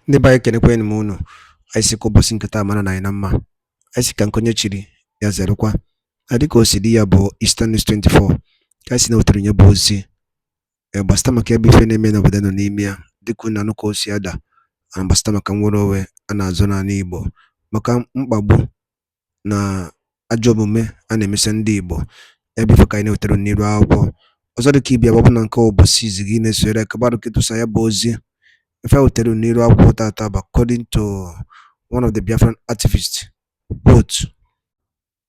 Ndị be anyị kenekwanụ m unu. Anyị sị ka ụbọchị nke taa mara na anyị na mma. Anyị sị ka nke onye chiri ya zerekwa. Dịka o si dị ya bụ Eastern News 24 ka anyị si na-wetara nye bụ ozi gbasata maka ebe ife na-eme n'obodo nọ n'ime ya, dịka unu anụ ka o si ada, gbasata maka nnwere onwe a na-azọ n'ala Igbo, maka mkpagbu na ajọ omume a na-emesa ndị Igbo. Ebe ife ka anyị na-wetara n'iru akwụkwọ ọzọ dịka ibia gbapụ na nke ụbọchị izi gị na-esore kabarụ ketụsa ya bụ ozi. If I will tell you Nero according to one of the Biafran activists, quote,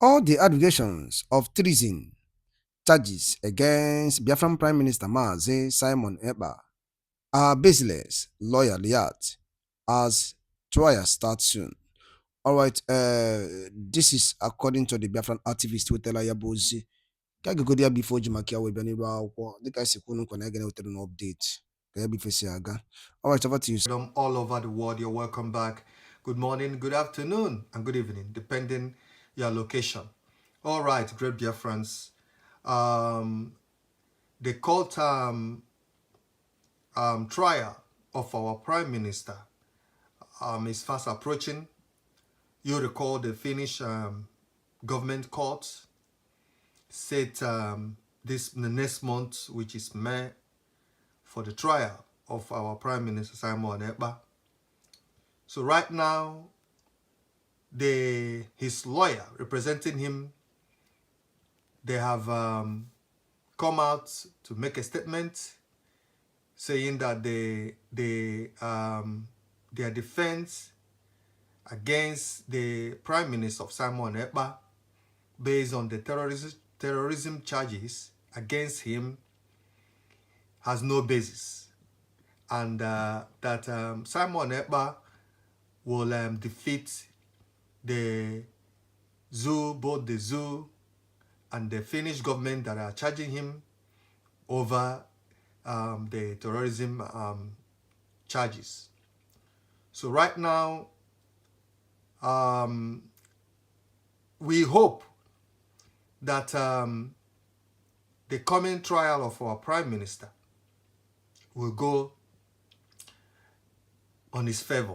all the allegations of treason charges against Biafran Prime Minister Mazi Simon Ekpa are baseless, LawyerS, as trial starts soon. All right, this is according to the Biafran activist with Yabozi. Kagodia before Jimakia will be any the guy Sikunu can I get an update. All right, over to you. All over the world, you're welcome back. Good morning, good afternoon, and good evening, depending your location. All right, great dear friends. The court trial of our Prime Minister is fast approaching. You recall the Finnish government court said the next month, which is May, for the trial of our Prime Minister Simon Ekpa. So right now, his lawyer representing him, they have come out to make a statement saying that their defense against the Prime Minister of Simon Ekpa, based on the terrorism charges against him, has no basis, and that Simon Ekpa will defeat the zoo, both the zoo and the Finnish government that are charging him over the terrorism charges. So right now, we hope that the coming trial of our Prime Minister will go on his favor.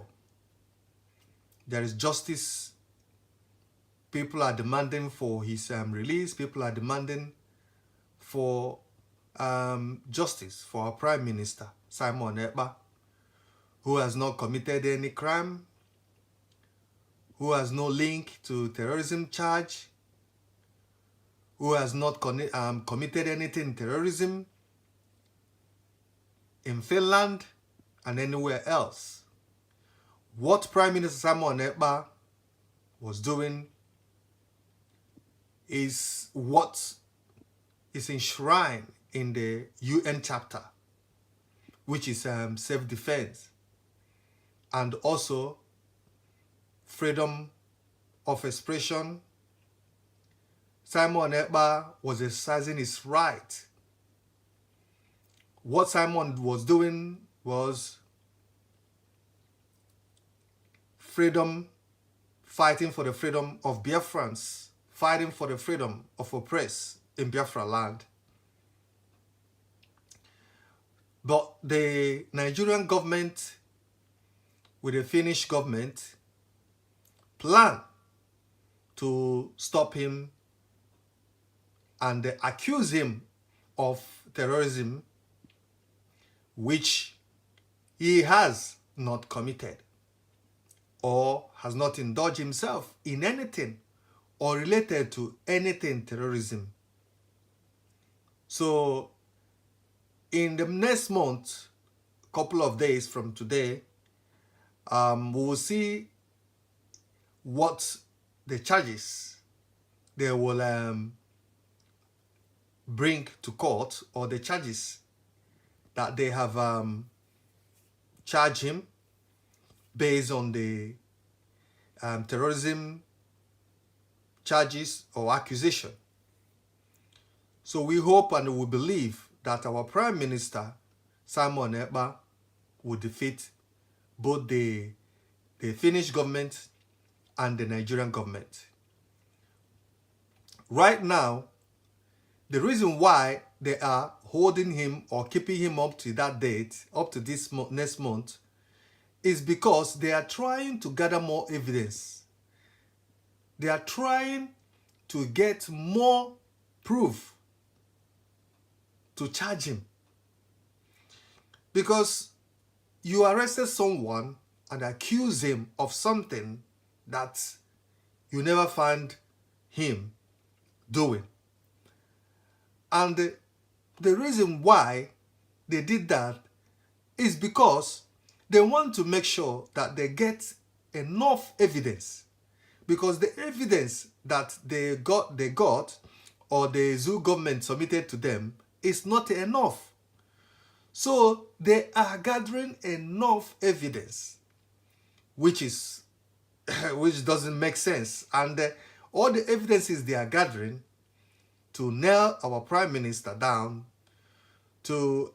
There is justice. People are demanding for his release. People are demanding for justice for our Prime Minister, Simon Ekpa, who has not committed any crime, who has no link to terrorism charge, who has not committed anything terrorism in Finland and anywhere else. What Prime Minister Simon Ekpa was doing is what is enshrined in the UN chapter, which is self-defense and also freedom of expression. Simon Ekpa was exercising his right. What Simon was doing was freedom, fighting for the freedom of Biafrans, fighting for the freedom of oppressed in Biafra land. But the Nigerian government with the Finnish government plan to stop him and accuse him of terrorism, which he has not committed or has not indulged himself in anything or related to anything terrorism. So in the next month, couple of days from today, we will see what the charges they will bring to court, or the charges that they have charged him based on the terrorism charges or accusation. So we hope and we believe that our Prime Minister Simon Ekpa will defeat both the Finnish government and the Nigerian government. Right now, the reason why they are holding him or keeping him up to that date, up to this next month, is because they are trying to gather more evidence. They are trying to get more proof to charge him. Because you arrested someone and accuse him of something that you never find him doing. And the reason why they did that is because they want to make sure that they get enough evidence. Because the evidence that they got, or the zoo government submitted to them, is not enough. So they are gathering enough evidence, which doesn't make sense. And all the evidences they are gathering to nail our prime minister down, to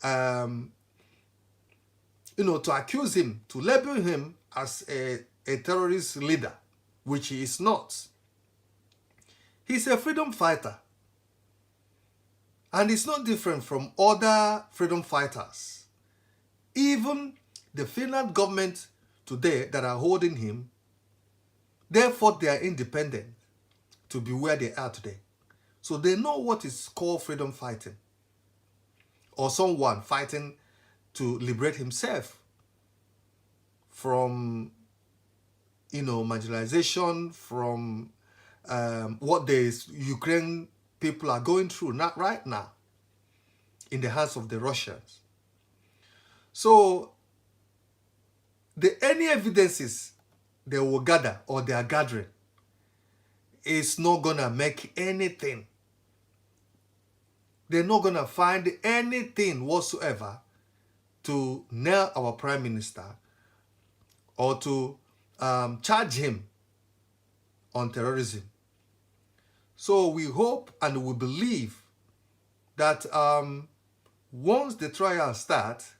to accuse him, to label him as a terrorist leader, which he is not. He's a freedom fighter. And it's not different from other freedom fighters. Even the Finland government today that are holding him, they fought their independence to be where they are today. So they know what is called freedom fighting, or someone fighting to liberate himself from, marginalization, from what the Ukraine people are going through, not right now, in the hands of the Russians. So any evidences they will gather, or they are gathering, is not gonna make anything. They're not gonna find anything whatsoever to nail our prime minister, or to charge him on terrorism. So we hope and we believe that once the trial starts,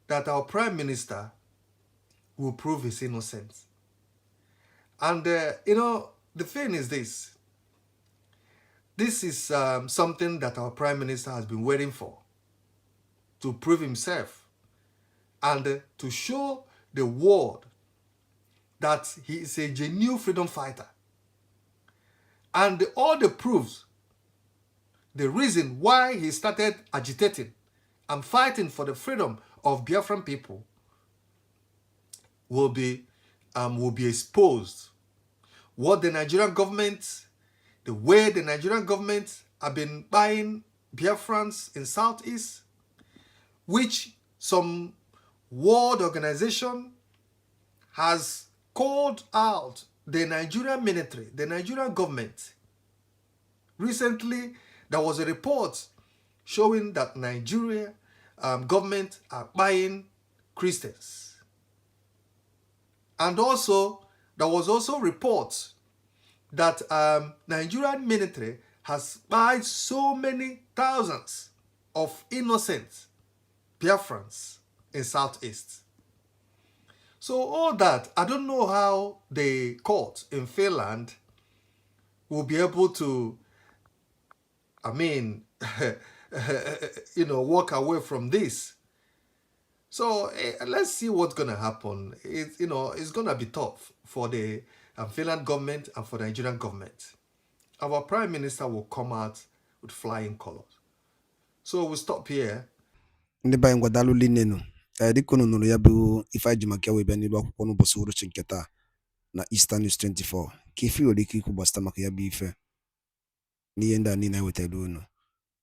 that our prime minister will prove his innocence. And the thing is this. This is something that our prime minister has been waiting for, to prove himself and to show the world that he is a genuine freedom fighter. And all the proofs, the reason why he started agitating and fighting for the freedom of Biafran people will be exposed. What the Nigerian government, the way the Nigerian government have been buying Biafrans in Southeast, which some world organization has called out the Nigerian military, the Nigerian government. Recently, there was a report showing that Nigeria government are buying Christians. And also, there was also reports that Nigerian military has bought so many thousands of innocent Biafrans in Southeast. So all that, I don't know how the court in Finland will be able to, walk away from this. So let's see what's going to happen. It's going to be tough for the Finland government and for the Nigerian government. Our prime minister will come out with flying colors. So we'll stop here. Ndị be anyị ngwadalụ linenu dịka unu nụrụ ya bụ ife anyị ji maka ya wee bịa n'elu akwụkwọ n'ụbọchị uhuruchi nke taa na Eastern News 24 ka ife nwere ike ikwu gbasata maka ya bụ ife n'ihe ndị a niile anyị wetara unu.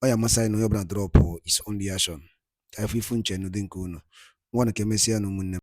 Ọ ya amasị anyị na onye ọbụla drọpụ his own reaction ka ife ifu nche n'ụdị nke unu. Nwa na ka emesịa na ụmụnne